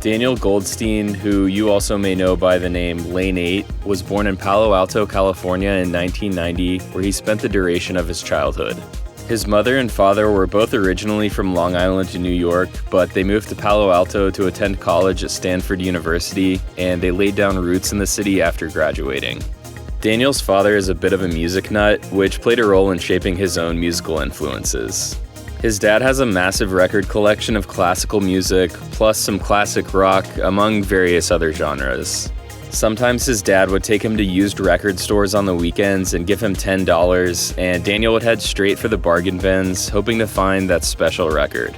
Daniel Goldstein, who you also may know by the name Lane 8, was born in Palo Alto, California in 1990, where he spent the duration of his childhood. His mother and father were both originally from Long Island, New York, but they moved to Palo Alto to attend college at Stanford University, and they laid down roots in the city after graduating. Daniel's father is a bit of a music nut, which played a role in shaping his own musical influences. His dad has a massive record collection of classical music, plus some classic rock, among various other genres. Sometimes his dad would take him to used record stores on the weekends and give him $10, and Daniel would head straight for the bargain bins, hoping to find that special record.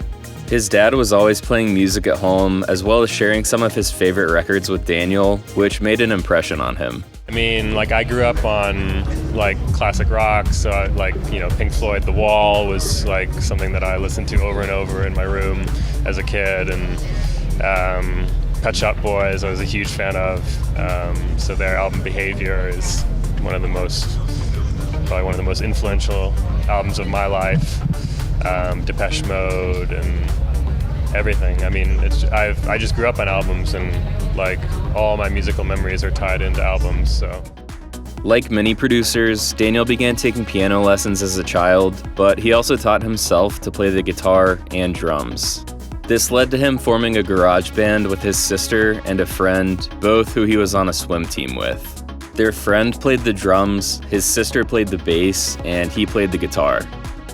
His dad was always playing music at home, as well as sharing some of his favorite records with Daniel, which made an impression on him. I mean, I grew up on, classic rock, so, Pink Floyd, The Wall was, something that I listened to over and over in my room as a kid, and Pet Shop Boys I was a huge fan of, so their album Behavior is probably one of the most influential albums of my life. Depeche Mode and everything. I mean, I just grew up on albums, and all my musical memories are tied into albums, so. Like many producers, Daniel began taking piano lessons as a child, but he also taught himself to play the guitar and drums. This led to him forming a garage band with his sister and a friend, both who he was on a swim team with. Their friend played the drums, his sister played the bass, and he played the guitar.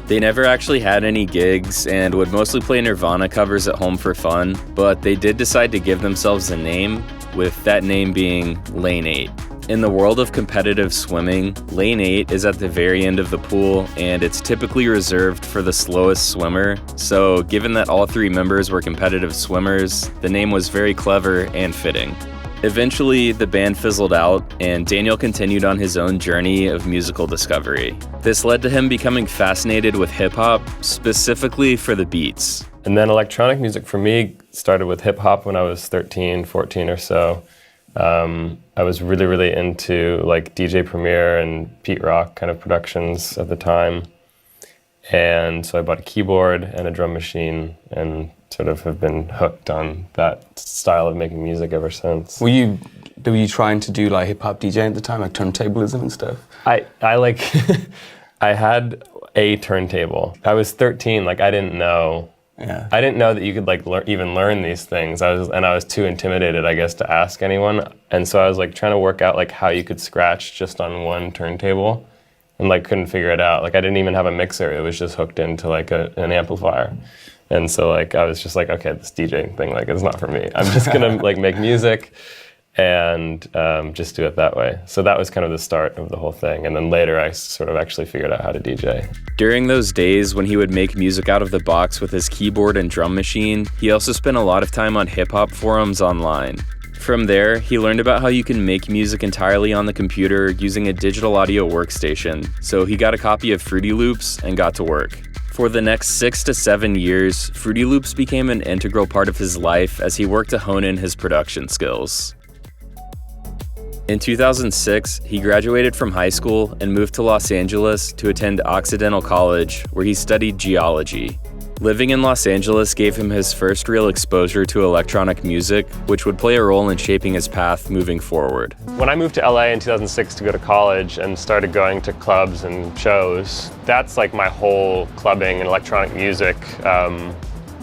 They never actually had any gigs and would mostly play Nirvana covers at home for fun, but they did decide to give themselves a name, with that name being Lane 8. In the world of competitive swimming, Lane 8 is at the very end of the pool, and it's typically reserved for the slowest swimmer, so given that all three members were competitive swimmers, the name was very clever and fitting. Eventually, the band fizzled out, and Daniel continued on his own journey of musical discovery. This led to him becoming fascinated with hip-hop, specifically for the beats. And then electronic music for me started with hip-hop when I was 13, 14 or so. I was really, really into DJ Premier and Pete Rock kind of productions at the time. And so I bought a keyboard and a drum machine and sort of have been hooked on that style of making music ever since. Were you trying to do hip-hop DJing at the time, turntablism and stuff? I I had a turntable. I was 13, I didn't know. Yeah. I didn't know that you could even learn these things. I was too intimidated, I guess, to ask anyone. And so I was trying to work out how you could scratch just on one turntable, and couldn't figure it out. I didn't even have a mixer. It was just hooked into an amplifier. And so I was just okay, this DJing thing it's not for me. I'm just gonna make music and just do it that way. So that was kind of the start of the whole thing. And then later I sort of actually figured out how to DJ. During those days when he would make music out of the box with his keyboard and drum machine, he also spent a lot of time on hip-hop forums online. From there, he learned about how you can make music entirely on the computer using a digital audio workstation, so he got a copy of Fruity Loops and got to work. For the next 6 to 7 years, Fruity Loops became an integral part of his life as he worked to hone in his production skills. In 2006, he graduated from high school and moved to Los Angeles to attend Occidental College, where he studied geology. Living in Los Angeles gave him his first real exposure to electronic music, which would play a role in shaping his path moving forward. When I moved to LA in 2006 to go to college and started going to clubs and shows, that's my whole clubbing and electronic music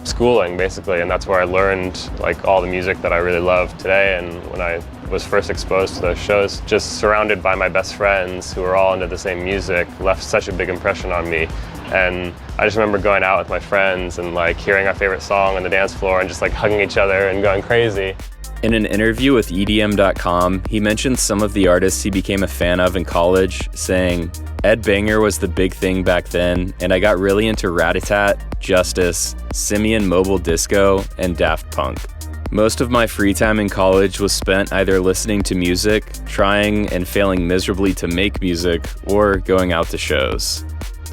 schooling, basically, and that's where I learned all the music that I really love today. And when I was first exposed to those shows, just surrounded by my best friends who were all into the same music, left such a big impression on me. And I just remember going out with my friends and hearing our favorite song on the dance floor and just hugging each other and going crazy. In an interview with EDM.com, he mentioned some of the artists he became a fan of in college, saying, "Ed Banger was the big thing back then, and I got really into Rat-a-tat, Justice, Simian Mobile Disco, and Daft Punk. Most of my free time in college was spent either listening to music, trying and failing miserably to make music, or going out to shows."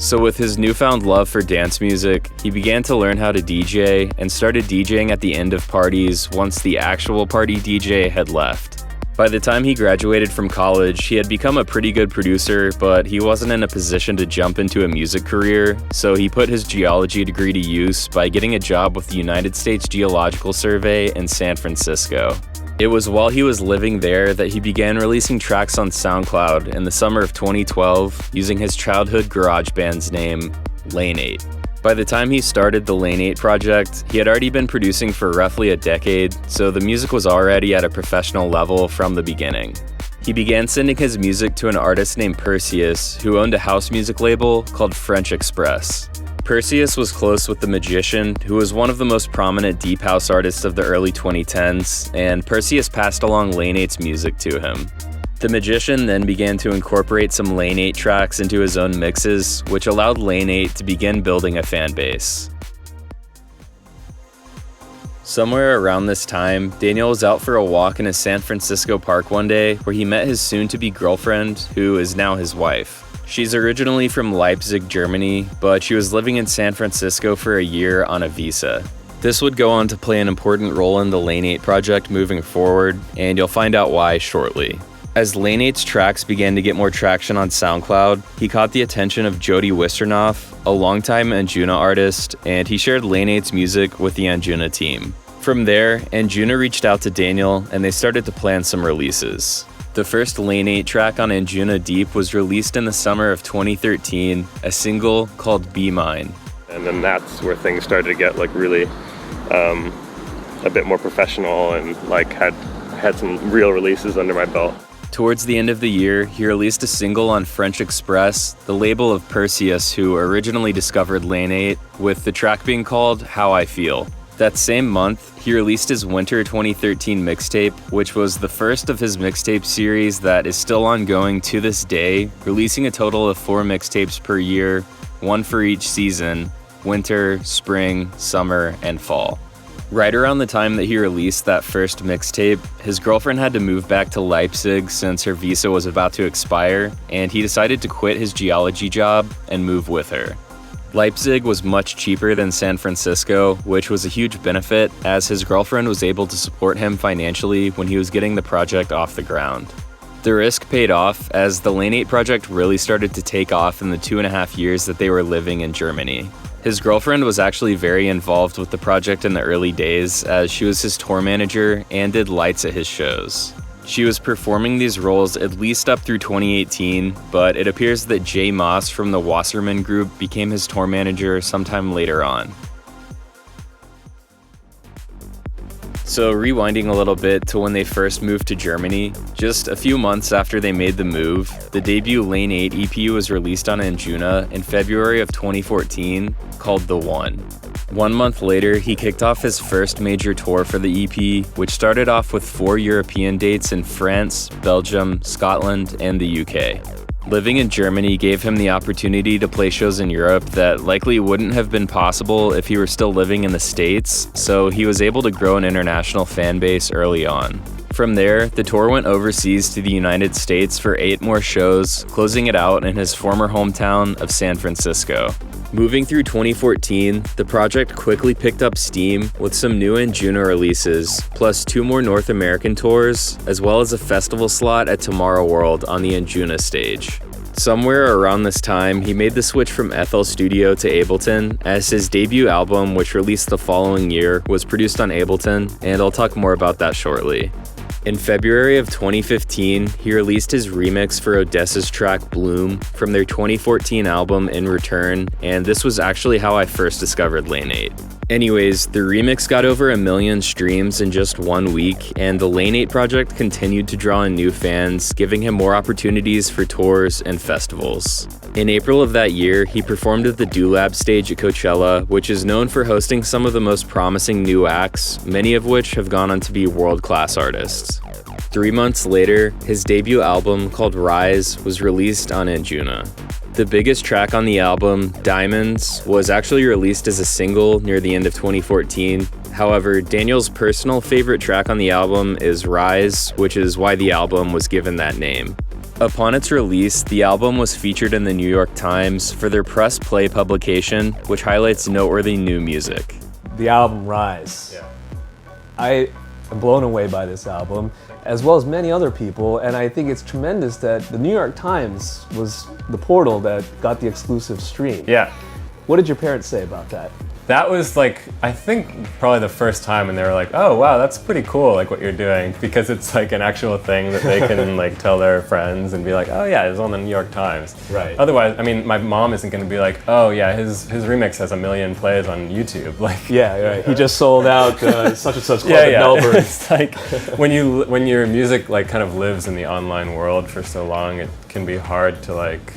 So with his newfound love for dance music, he began to learn how to DJ and started DJing at the end of parties once the actual party DJ had left. By the time he graduated from college, he had become a pretty good producer, but he wasn't in a position to jump into a music career, so he put his geology degree to use by getting a job with the United States Geological Survey in San Francisco. It was while he was living there that he began releasing tracks on SoundCloud in the summer of 2012 using his childhood garage band's name, Lane 8. By the time he started the Lane 8 project, he had already been producing for roughly a decade, so the music was already at a professional level from the beginning. He began sending his music to an artist named Perseus, who owned a house music label called French Express. Perseus was close with The Magician, who was one of the most prominent deep house artists of the early 2010s, and Perseus passed along Lane 8's music to him. The Magician then began to incorporate some Lane 8 tracks into his own mixes, which allowed Lane 8 to begin building a fan base. Somewhere around this time, Daniel was out for a walk in a San Francisco park one day where he met his soon-to-be girlfriend, who is now his wife. She's originally from Leipzig, Germany, but she was living in San Francisco for a year on a visa. This would go on to play an important role in the Lane 8 project moving forward, and you'll find out why shortly. As Lane 8's tracks began to get more traction on SoundCloud, he caught the attention of Jody Wisternoff, a longtime Anjuna artist, and he shared Lane 8's music with the Anjuna team. From there, Anjuna reached out to Daniel, and they started to plan some releases. The first Lane 8 track on Anjuna Deep was released in the summer of 2013, a single called Be Mine. And then that's where things started to get really a bit more professional and had some real releases under my belt. Towards the end of the year, he released a single on French Express, the label of Perseus, who originally discovered Lane 8, with the track being called How I Feel. That same month, he released his Winter 2013 mixtape, which was the first of his mixtape series that is still ongoing to this day, releasing a total of 4 mixtapes per year, one for each season: winter, spring, summer, and fall. Right around the time that he released that first mixtape, his girlfriend had to move back to Leipzig since her visa was about to expire, and he decided to quit his geology job and move with her. Leipzig was much cheaper than San Francisco, which was a huge benefit as his girlfriend was able to support him financially when he was getting the project off the ground. The risk paid off as the Lane 8 project really started to take off in the 2.5 years that they were living in Germany. His girlfriend was actually very involved with the project in the early days, as she was his tour manager and did lights at his shows. She was performing these roles at least up through 2018, but it appears that Jay Moss from the Wasserman Group became his tour manager sometime later on. So rewinding a little bit to when they first moved to Germany, just a few months after they made the move, the debut Lane 8 EP was released on Anjuna in February of 2014, called The One. 1 month later, he kicked off his first major tour for the EP, which started off with 4 European dates in France, Belgium, Scotland, and the UK. Living in Germany gave him the opportunity to play shows in Europe that likely wouldn't have been possible if he were still living in the States, so he was able to grow an international fan base early on. From there, the tour went overseas to the United States for 8 more shows, closing it out in his former hometown of San Francisco. Moving through 2014, the project quickly picked up steam with some new Anjuna releases, plus 2 more North American tours, as well as a festival slot at Tomorrow World on the Anjuna stage. Somewhere around this time, he made the switch from FL Studio to Ableton, as his debut album, which released the following year, was produced on Ableton, and I'll talk more about that shortly. In February of 2015, he released his remix for Odessa's track Bloom from their 2014 album In Return, and this was actually how I first discovered Lane 8. Anyways, the remix got over 1 million streams in just 1 week, and the Lane 8 project continued to draw in new fans, giving him more opportunities for tours and festivals. In April of that year, he performed at the Doolab stage at Coachella, which is known for hosting some of the most promising new acts, many of which have gone on to be world-class artists. 3 months later, his debut album called Rise was released on Anjuna. The biggest track on the album, Diamonds, was actually released as a single near the end of 2014. However, Daniel's personal favorite track on the album is Rise, which is why the album was given that name. Upon its release, the album was featured in the New York Times for their Press Play publication, which highlights noteworthy new music. The album Rise. Yeah. I blown away by this album, as well as many other people, and I think it's tremendous that the New York Times was the portal that got the exclusive stream. Yeah. What did your parents say about that? That was like, I think probably the first time, and they were like, oh wow, that's pretty cool, like what you're doing, because it's like an actual thing that they can like tell their friends and be like, oh yeah, it's on the New York Times. Right. Otherwise, I mean, my mom isn't going to be like, oh yeah, his remix has 1 million plays on YouTube. Like, Yeah, right. He just sold out such and such club yeah, in yeah. Melbourne. It's like when your music like kind of lives in the online world for so long, it can be hard to like.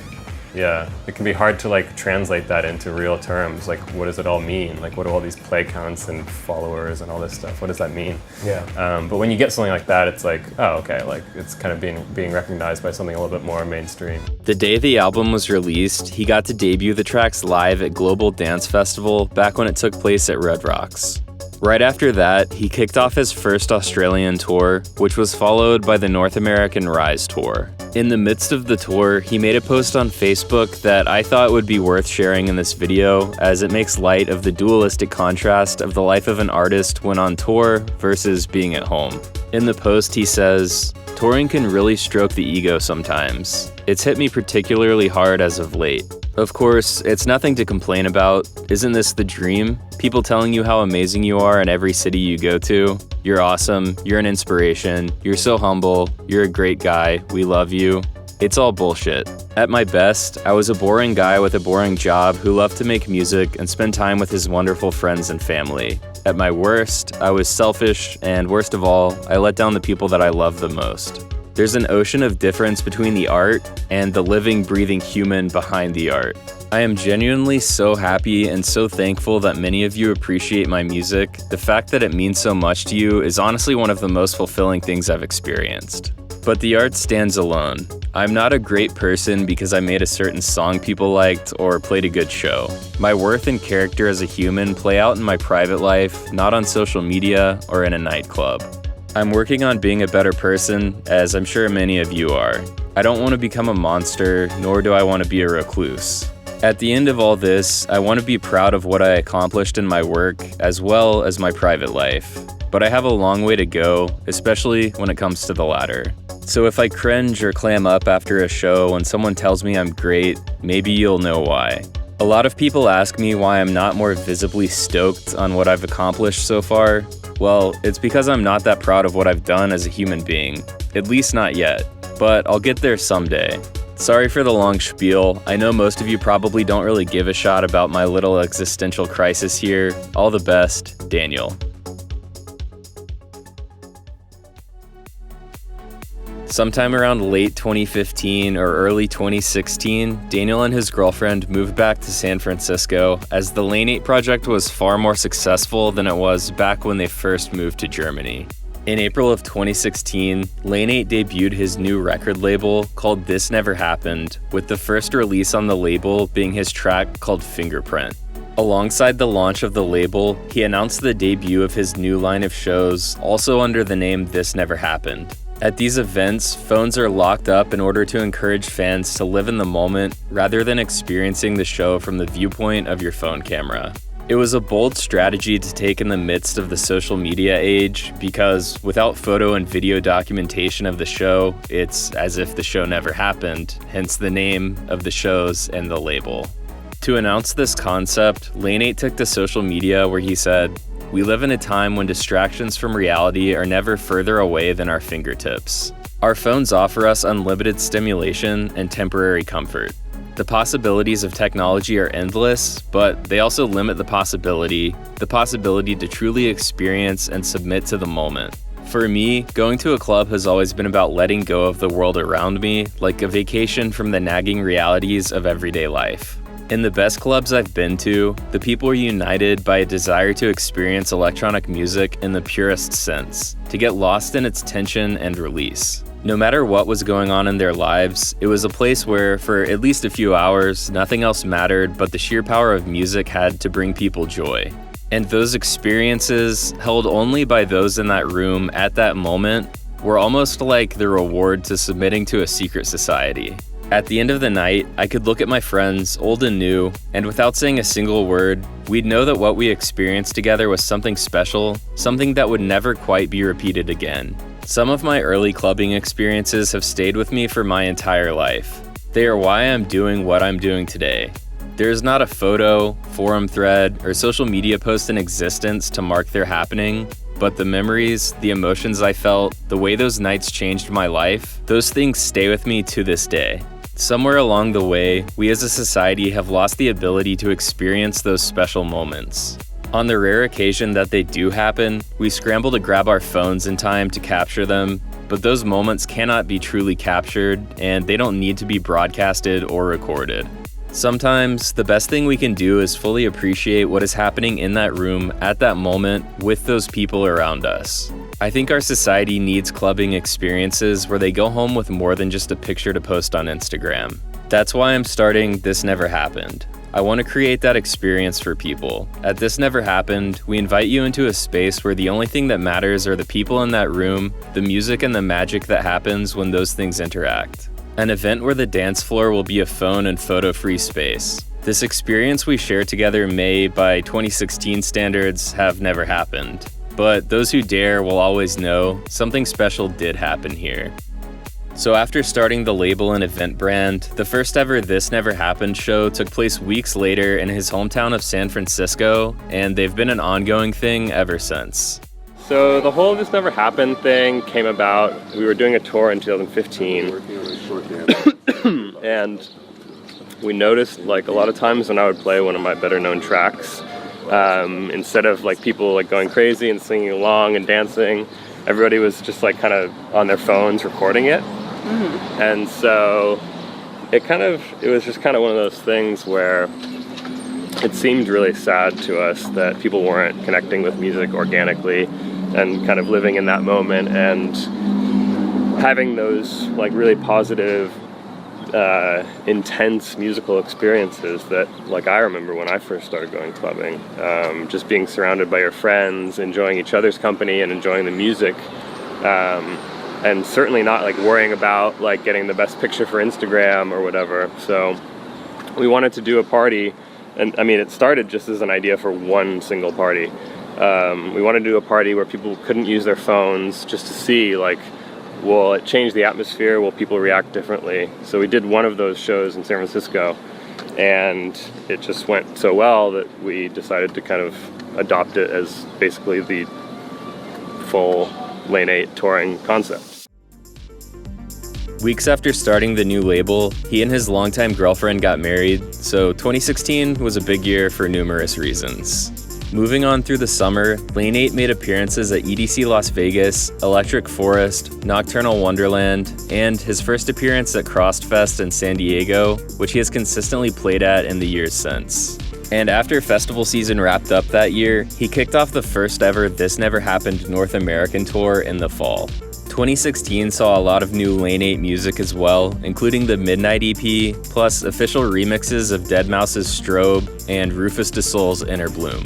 Yeah, it can be hard to like translate that into real terms. Like, what does it all mean? Like, what do all these play counts and followers and all this stuff? What does that mean? Yeah. But when you get something like that, it's like, oh, okay, like it's kind of being recognized by something a little bit more mainstream. The day the album was released, he got to debut the tracks live at Global Dance Festival back when it took place at Red Rocks. Right after that, he kicked off his first Australian tour, which was followed by the North American Rise Tour. In the midst of the tour, he made a post on Facebook that I thought would be worth sharing in this video, as it makes light of the dualistic contrast of the life of an artist when on tour versus being at home. In the post, he says, "Touring can really stroke the ego sometimes. It's hit me particularly hard as of late. Of course, it's nothing to complain about. Isn't this the dream? People telling you how amazing you are in every city you go to. You're awesome, you're an inspiration, you're so humble, you're a great guy, we love you. It's all bullshit. At my best, I was a boring guy with a boring job who loved to make music and spend time with his wonderful friends and family. At my worst, I was selfish, and worst of all, I let down the people that I love the most. There's an ocean of difference between the art and the living, breathing human behind the art. I am genuinely so happy and so thankful that many of you appreciate my music. The fact that it means so much to you is honestly one of the most fulfilling things I've experienced. But the art stands alone. I'm not a great person because I made a certain song people liked or played a good show. My worth and character as a human play out in my private life, not on social media or in a nightclub. I'm working on being a better person, as I'm sure many of you are. I don't want to become a monster, nor do I want to be a recluse. At the end of all this, I want to be proud of what I accomplished in my work, as well as my private life. But I have a long way to go, especially when it comes to the latter. So if I cringe or clam up after a show when someone tells me I'm great, maybe you'll know why. A lot of people ask me why I'm not more visibly stoked on what I've accomplished so far. Well, it's because I'm not that proud of what I've done as a human being. At least not yet. But I'll get there someday. Sorry for the long spiel. I know most of you probably don't really give a shot about my little existential crisis here. All the best, Daniel. Sometime around late 2015 or early 2016, Daniel and his girlfriend moved back to San Francisco as the Lane 8 project was far more successful than it was back when they first moved to Germany. In April of 2016, Lane 8 debuted his new record label called This Never Happened, with the first release on the label being his track called Fingerprint. Alongside the launch of the label, he announced the debut of his new line of shows, also under the name This Never Happened. At these events, phones are locked up in order to encourage fans to live in the moment rather than experiencing the show from the viewpoint of your phone camera. It was a bold strategy to take in the midst of the social media age because without photo and video documentation of the show, it's as if the show never happened, hence the name of the shows and the label. To announce this concept, Lane 8 took to social media where he said, "We live in a time when distractions from reality are never further away than our fingertips. Our phones offer us unlimited stimulation and temporary comfort. The possibilities of technology are endless, but they also limit the possibility to truly experience and submit to the moment. For me, going to a club has always been about letting go of the world around me, like a vacation from the nagging realities of everyday life. In the best clubs I've been to, the people are united by a desire to experience electronic music in the purest sense, to get lost in its tension and release. No matter what was going on in their lives, it was a place where, for at least a few hours, nothing else mattered but the sheer power of music had to bring people joy. And those experiences, held only by those in that room at that moment, were almost like the reward to submitting to a secret society. At the end of the night, I could look at my friends, old and new, and without saying a single word, we'd know that what we experienced together was something special, something that would never quite be repeated again. Some of my early clubbing experiences have stayed with me for my entire life. They are why I'm doing what I'm doing today. There is not a photo, forum thread, or social media post in existence to mark their happening, but the memories, the emotions I felt, the way those nights changed my life, those things stay with me to this day. Somewhere along the way, we as a society have lost the ability to experience those special moments. On the rare occasion that they do happen, we scramble to grab our phones in time to capture them, but those moments cannot be truly captured, and they don't need to be broadcasted or recorded. Sometimes, the best thing we can do is fully appreciate what is happening in that room at that moment with those people around us. I think our society needs clubbing experiences where they go home with more than just a picture to post on Instagram. That's why I'm starting This Never Happened. I want to create that experience for people. At This Never Happened, we invite you into a space where the only thing that matters are the people in that room, the music and the magic that happens when those things interact. An event where the dance floor will be a phone and photo-free space. This experience we share together may, by 2016 standards, have never happened. But those who dare will always know something special did happen here. So after starting the label and event brand, the first ever This Never Happened show took place weeks later in his hometown of San Francisco, and they've been an ongoing thing ever since. So the whole This Never Happened thing came about, we were doing a tour in 2015, and we noticed like a lot of times when I would play one of my better known tracks, instead of like people like going crazy and singing along and dancing, everybody was just like kind of on their phones recording it. Mm-hmm. And so it was just kind of one of those things where it seemed really sad to us that people weren't connecting with music organically and kind of living in that moment and having those like really positive, intense musical experiences that like I remember when I first started going clubbing, just being surrounded by your friends, enjoying each other's company and enjoying the music, and certainly not like worrying about like getting the best picture for Instagram or whatever. So we wanted to do a party, and I mean it started just as an idea for one single party. We wanted to do a party where people couldn't use their phones, just to see like, will it change the atmosphere? Will people react differently? So we did one of those shows in San Francisco, and it just went so well that we decided to kind of adopt it as basically the full Lane 8 touring concept. Weeks after starting the new label, he and his longtime girlfriend got married, so 2016 was a big year for numerous reasons. Moving on through the summer, Lane 8 made appearances at EDC Las Vegas, Electric Forest, Nocturnal Wonderland, and his first appearance at Crossfest in San Diego, which he has consistently played at in the years since. And after festival season wrapped up that year, he kicked off the first ever This Never Happened North American tour in the fall. 2016 saw a lot of new Lane 8 music as well, including the Midnight EP, plus official remixes of Deadmau5's Strobe and Rufus Du Sol's Inner Bloom.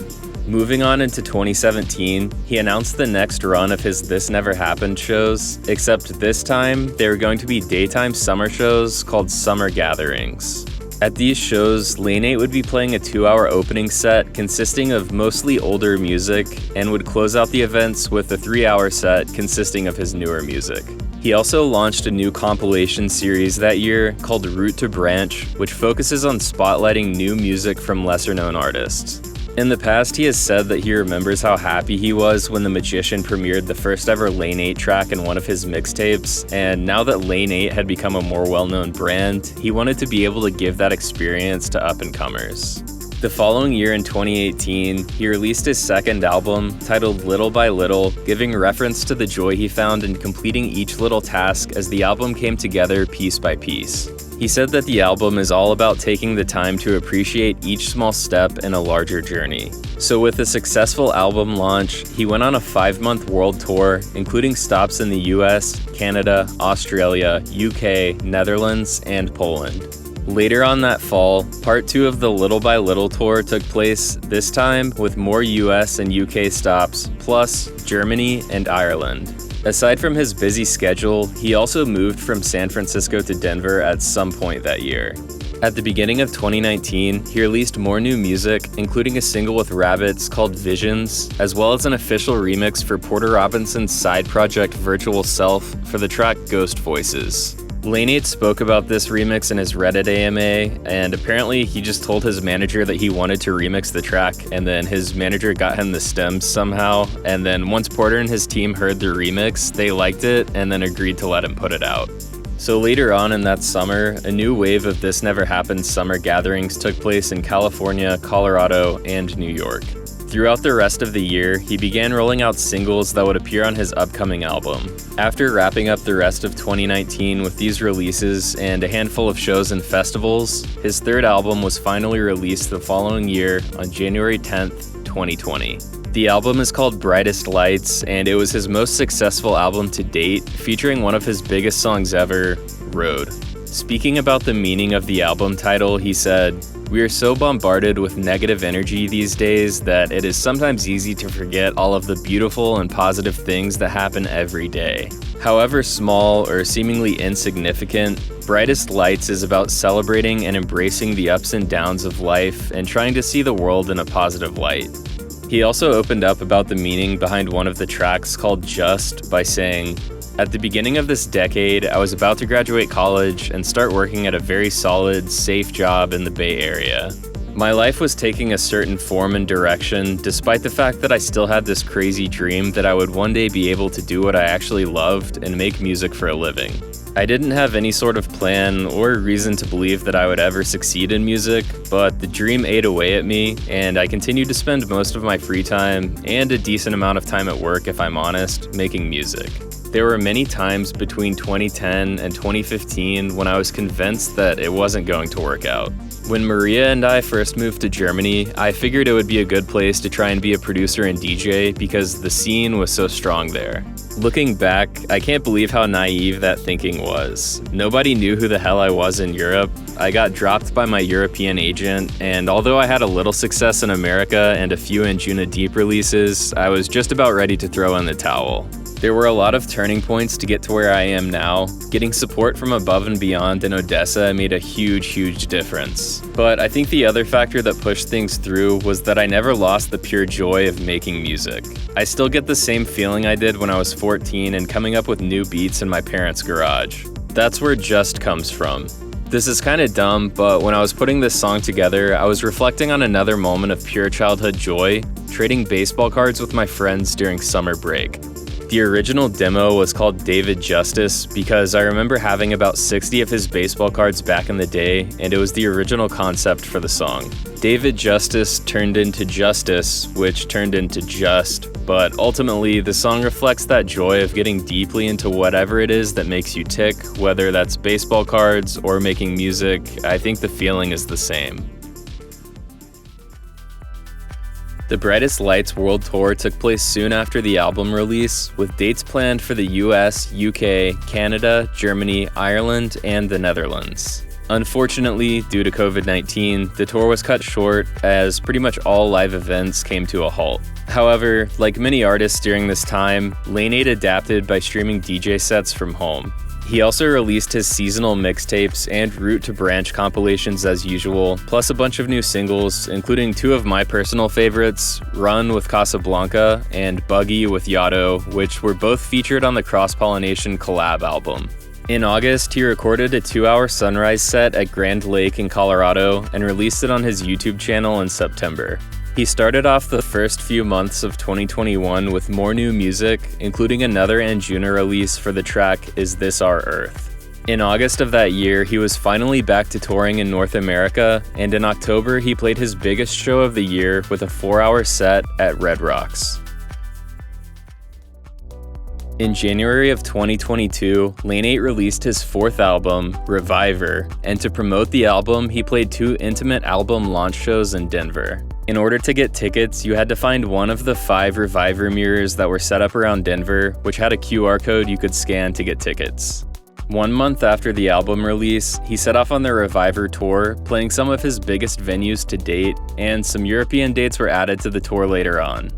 Moving on into 2017, he announced the next run of his This Never Happened shows, except this time they were going to be daytime summer shows called Summer Gatherings. At these shows, Lane 8 would be playing a 2-hour opening set consisting of mostly older music and would close out the events with a 3-hour set consisting of his newer music. He also launched a new compilation series that year called Root to Branch, which focuses on spotlighting new music from lesser-known artists. In the past, he has said that he remembers how happy he was when The Magician premiered the first ever Lane 8 track in one of his mixtapes, and now that Lane 8 had become a more well-known brand, he wanted to be able to give that experience to up-and-comers. The following year in 2018, he released his second album, titled Little by Little, giving reference to the joy he found in completing each little task as the album came together piece by piece. He said that the album is all about taking the time to appreciate each small step in a larger journey. So with a successful album launch, he went on a 5-month world tour, including stops in the US, Canada, Australia, UK, Netherlands, and Poland. Later on that fall, part 2 of the Little by Little tour took place, this time with more US and UK stops, plus Germany and Ireland. Aside from his busy schedule, he also moved from San Francisco to Denver at some point that year. At the beginning of 2019, he released more new music, including a single with Rabbits called Visions, as well as an official remix for Porter Robinson's side project Virtual Self for the track Ghost Voices. Lane 8 spoke about this remix in his Reddit AMA, and apparently he just told his manager that he wanted to remix the track, and then his manager got him the stems somehow, and then once Porter and his team heard the remix, they liked it and then agreed to let him put it out. So later on in that summer, a new wave of This Never Happened summer gatherings took place in California, Colorado, and New York. Throughout the rest of the year, he began rolling out singles that would appear on his upcoming album. After wrapping up the rest of 2019 with these releases and a handful of shows and festivals, his third album was finally released the following year on January 10th, 2020. The album is called Brightest Lights, and it was his most successful album to date, featuring one of his biggest songs ever, Road. Speaking about the meaning of the album title, he said, "We are so bombarded with negative energy these days that it is sometimes easy to forget all of the beautiful and positive things that happen every day. However small or seemingly insignificant, Brightest Lights is about celebrating and embracing the ups and downs of life and trying to see the world in a positive light." He also opened up about the meaning behind one of the tracks called Just by saying, "At the beginning of this decade, I was about to graduate college and start working at a very solid, safe job in the Bay Area. My life was taking a certain form and direction, despite the fact that I still had this crazy dream that I would one day be able to do what I actually loved and make music for a living. I didn't have any sort of plan or reason to believe that I would ever succeed in music, but the dream ate away at me, and I continued to spend most of my free time, and a decent amount of time at work if I'm honest, making music. There were many times between 2010 and 2015 when I was convinced that it wasn't going to work out. When Maria and I first moved to Germany, I figured it would be a good place to try and be a producer and DJ because the scene was so strong there. Looking back, I can't believe how naive that thinking was. Nobody knew who the hell I was in Europe. I got dropped by my European agent, and although I had a little success in America and a few Anjuna Deep releases, I was just about ready to throw in the towel. There were a lot of turning points to get to where I am now. Getting support from above and beyond in Odessa made a huge difference. But I think the other factor that pushed things through was that I never lost the pure joy of making music. I still get the same feeling I did when I was 14 and coming up with new beats in my parents' garage. That's where Just comes from. This is kinda dumb, but when I was putting this song together, I was reflecting on another moment of pure childhood joy, trading baseball cards with my friends during summer break. The original demo was called David Justice because I remember having about 60 of his baseball cards back in the day, and it was the original concept for the song. David Justice turned into Justice, which turned into Just, but ultimately the song reflects that joy of getting deeply into whatever it is that makes you tick, whether that's baseball cards or making music. I think the feeling is the same. The Brightest Lights World Tour took place soon after the album release, with dates planned for the US, UK, Canada, Germany, Ireland, and the Netherlands. Unfortunately, due to COVID-19, the tour was cut short as pretty much all live events came to a halt. However, like many artists during this time, Lane 8 adapted by streaming DJ sets from home. He also released his seasonal mixtapes and Root to Branch compilations as usual, plus a bunch of new singles, including two of my personal favorites, Run with Casablanca and Buggy with Yotto, which were both featured on the Cross Pollination collab album. In August, he recorded a 2-hour sunrise set at Grand Lake in Colorado and released it on his YouTube channel in September. He started off the first few months of 2021 with more new music, including another Anjuna release for the track Is This Our Earth. In August of that year, he was finally back to touring in North America, and in October he played his biggest show of the year with a 4-hour set at Red Rocks. In January of 2022, Lane 8 released his fourth album, Reviver, and to promote the album, he played 2 intimate album launch shows in Denver. In order to get tickets, you had to find one of the 5 Reviver mirrors that were set up around Denver, which had a QR code you could scan to get tickets. 1 month after the album release, he set off on the Reviver tour, playing some of his biggest venues to date, and some European dates were added to the tour later on.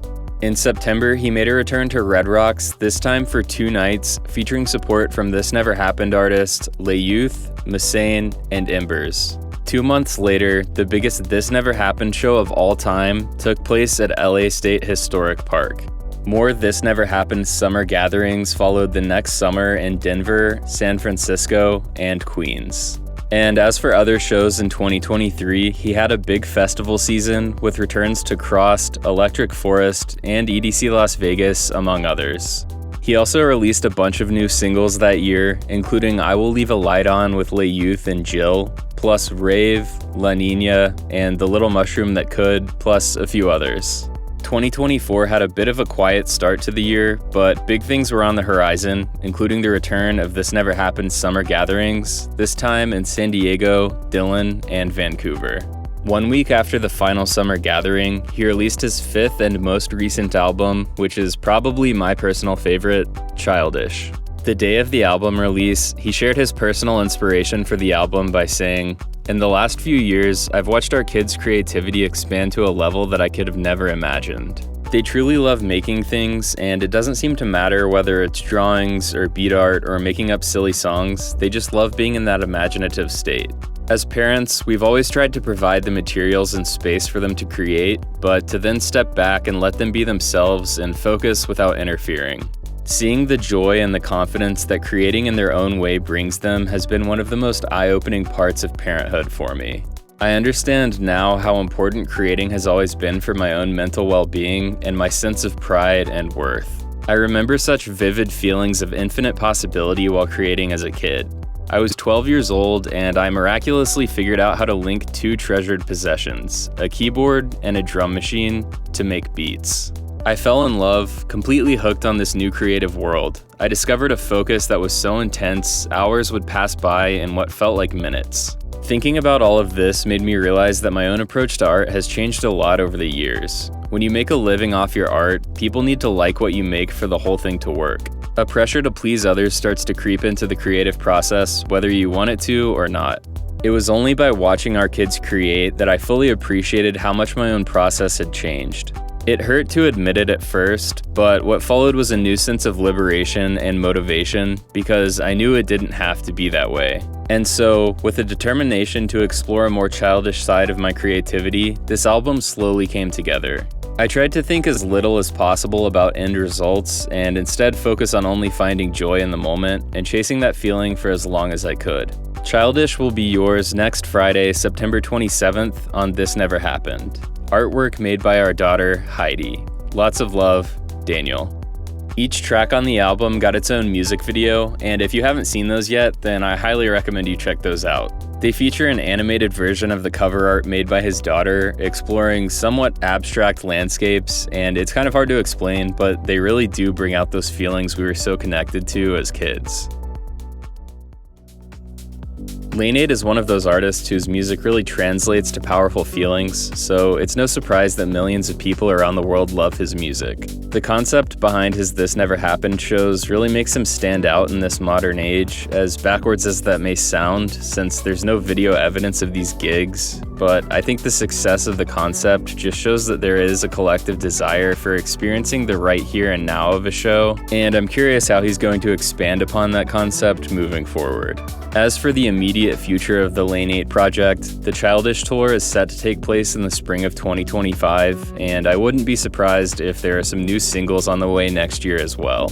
In September, he made a return to Red Rocks, this time for 2 nights, featuring support from This Never Happened artists Les Youth, Musain, and Embers. 2 months later, the biggest This Never Happened show of all time took place at LA State Historic Park. More This Never Happened summer gatherings followed the next summer in Denver, San Francisco, and Queens. And as for other shows in 2023, he had a big festival season with returns to Crossed, Electric Forest, and EDC Las Vegas, among others. He also released a bunch of new singles that year, including I Will Leave a Light On with Les Youth and Jill, plus Rave, La Nina, and The Little Mushroom That Could, plus a few others. 2024 had a bit of a quiet start to the year, but big things were on the horizon, including the return of This Never Happened summer gatherings, this time in San Diego, Dillon, and Vancouver. 1 week after the final summer gathering, he released his 5th and most recent album, which is probably my personal favorite, Childish. The day of the album release, he shared his personal inspiration for the album by saying, "In the last few years, I've watched our kids' creativity expand to a level that I could have never imagined. They truly love making things, and it doesn't seem to matter whether it's drawings or beat art or making up silly songs, they just love being in that imaginative state. As parents, we've always tried to provide the materials and space for them to create, but to then step back and let them be themselves and focus without interfering. Seeing the joy and the confidence that creating in their own way brings them has been one of the most eye-opening parts of parenthood for me. I understand now how important creating has always been for my own mental well-being and my sense of pride and worth. I remember such vivid feelings of infinite possibility while creating as a kid. I was 12 years old and I miraculously figured out how to link 2 treasured possessions, a keyboard and a drum machine, to make beats. I fell in love, completely hooked on this new creative world. I discovered a focus that was so intense, hours would pass by in what felt like minutes. Thinking about all of this made me realize that my own approach to art has changed a lot over the years. When you make a living off your art, people need to like what you make for the whole thing to work. A pressure to please others starts to creep into the creative process, whether you want it to or not. It was only by watching our kids create that I fully appreciated how much my own process had changed. It hurt to admit it at first, but what followed was a new sense of liberation and motivation because I knew it didn't have to be that way. And so, with a determination to explore a more childish side of my creativity, this album slowly came together. I tried to think as little as possible about end results and instead focus on only finding joy in the moment and chasing that feeling for as long as I could. Childish will be yours next Friday, September 27th on This Never Happened. Artwork made by our daughter, Heidi. Lots of love, Daniel. Each track on the album got its own music video, and if you haven't seen those yet, then I highly recommend you check those out. They feature an animated version of the cover art made by his daughter, exploring somewhat abstract landscapes, and it's kind of hard to explain, but they really do bring out those feelings we were so connected to as kids. Lane 8 is one of those artists whose music really translates to powerful feelings, so it's no surprise that millions of people around the world love his music. The concept behind his This Never Happened shows really makes him stand out in this modern age, as backwards as that may sound, since there's no video evidence of these gigs, but I think the success of the concept just shows that there is a collective desire for experiencing the right here and now of a show, and I'm curious how he's going to expand upon that concept moving forward. As for the immediate future of the Lane 8 project, the Childish Tour is set to take place in the spring of 2025, and I wouldn't be surprised if there are some new singles on the way next year as well.